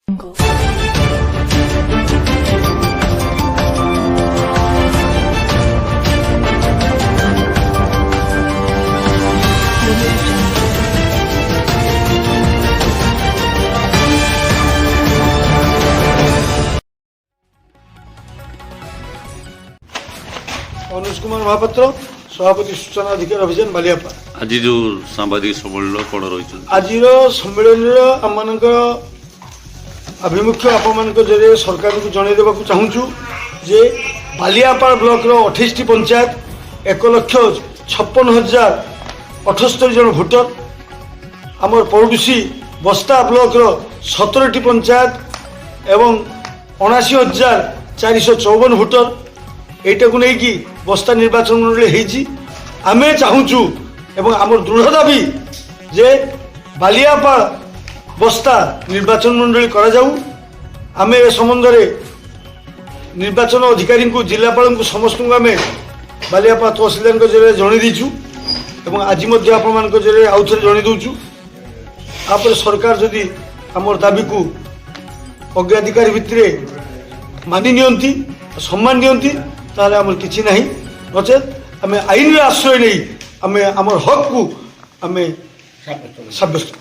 अनुज कुमार महापात्र सभापति सूचना अधिकार अभियान बालियापा। आज जो सांबादिक सम्मेलन कौन रही आज सम्मेलन आम आभिमुख्य आपण जरिए सरकार को जनईदेवा चाहूँ जे बालियापा ब्लॉक 28 पंचायत 1,56,078 जन भोटर आमर पड़ोशी बस्ता ब्लॉक 17 पंचायत एवं 79,454 भोटर एटा को लेकिन बस्ता निर्वाचन मंडली आमे चाहूँ एवं आमर दृढ़ दाबी जे बालियापा बस्ता निर्वाचन मंडली करा जाऊ। आमे ए संबंध में निर्वाचन अधिकारी को जिलापाल को समस्त को आमे बालियापा तहसीलदार जरिए जन दीचु एवं आज आपण जरिए आउ थे जन दूचु। आप सरकार जदि आमर दाबी को अग्राधिकार भित्तिरे मानि नियंती सम्मान दियंती ताले आमर किछि नाही नचेत आमे आईन आश्रय नहीं आमे आमर हक को आमे साब्यस्त